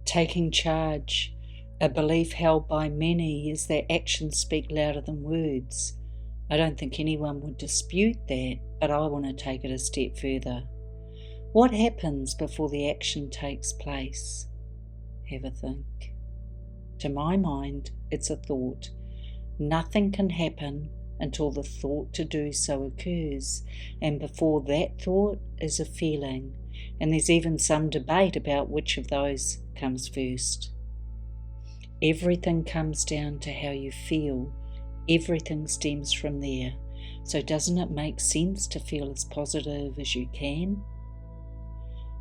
Taking charge. A belief held by many is that actions speak louder than words. I don't think anyone would dispute that, but I want to take it a step further. What happens before the action takes place? Have a think. To my mind, it's a thought. Nothing can happen until the thought to do so occurs, and before that thought is a feeling, and there's even some debate about which of those comes first. Everything comes down to how you feel. Everything stems from there. So doesn't it make sense to feel as positive as you can?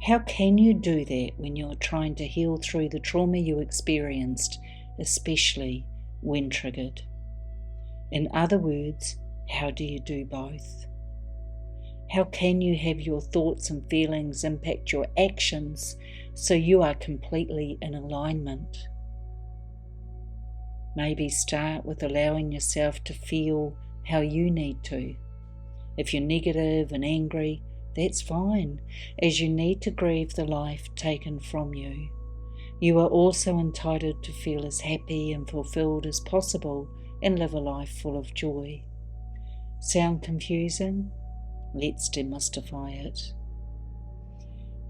How can you do that when you're trying to heal through the trauma you experienced, especially when triggered? In other words, how do you do both? How can you have your thoughts and feelings impact your actions so you are completely in alignment? Maybe start with allowing yourself to feel how you need to. If you're negative and angry, that's fine, as you need to grieve the life taken from you. You are also entitled to feel as happy and fulfilled as possible and live a life full of joy. Sound confusing? Let's demystify it.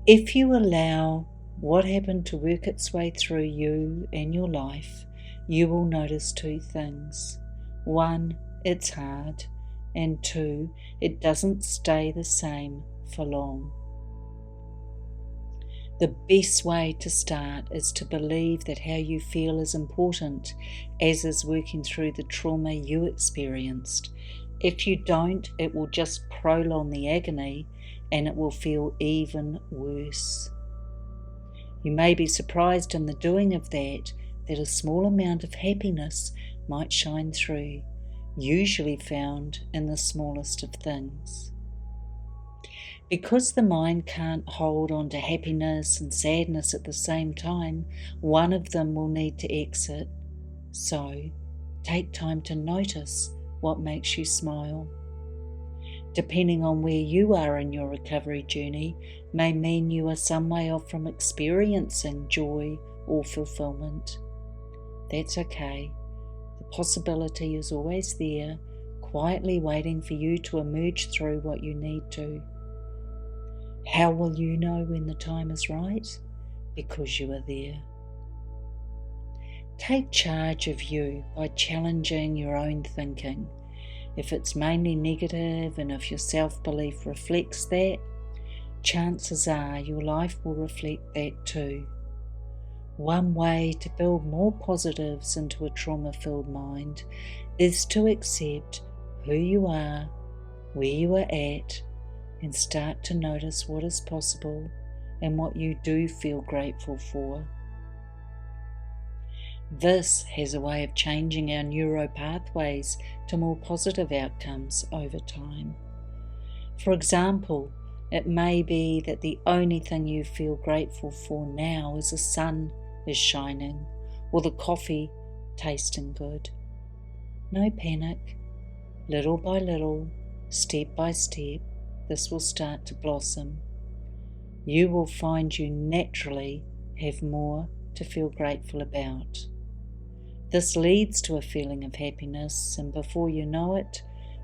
If you allow what happened to work its way through you and your life, you will notice two things. One, it's hard, and two, it doesn't stay the same for long. The best way to start is to believe that how you feel is important, as is working through the trauma you experienced. If you don't, it will just prolong the agony and it will feel even worse. You may be surprised in the doing of that a small amount of happiness might shine through, usually found in the smallest of things. Because the mind can't hold on to happiness and sadness at the same time, one of them will need to exit. So, take time to notice what makes you smile. Depending on where you are in your recovery journey, may mean you are some way off from experiencing joy or fulfillment. That's okay. The possibility is always there, quietly waiting for you to emerge through what you need to. How will you know when the time is right? Because you are there. Take charge of you by challenging your own thinking. If it's mainly negative and if your self-belief reflects that, chances are your life will reflect that too. One way to build more positives into a trauma-filled mind is to accept who you are, where you are at, and start to notice what is possible and what you do feel grateful for. This has a way of changing our neuro pathways to more positive outcomes over time. For example, it may be that the only thing you feel grateful for now is the sun is shining or the coffee tasting good. No panic. Little by little, step by step, this will start to blossom. You will find you naturally have more to feel grateful about. This leads to a feeling of happiness, and before you know it,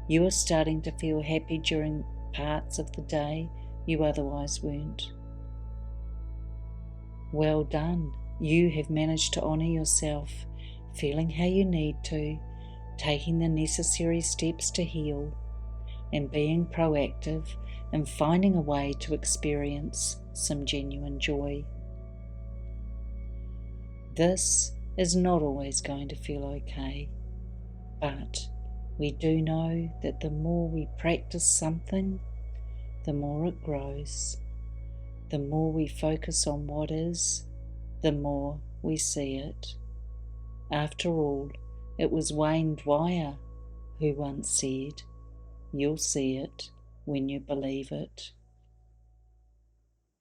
you are starting to feel happy during parts of the day you otherwise weren't. Well done. You have managed to honour yourself, feeling how you need to, taking the necessary steps to heal, and being proactive and finding a way to experience some genuine joy. This is not always going to feel okay, but we do know that the more we practice something, the more it grows. The more we focus on what is, the more we see it. After all, it was Wayne Dwyer who once said, "You'll see it when you believe it."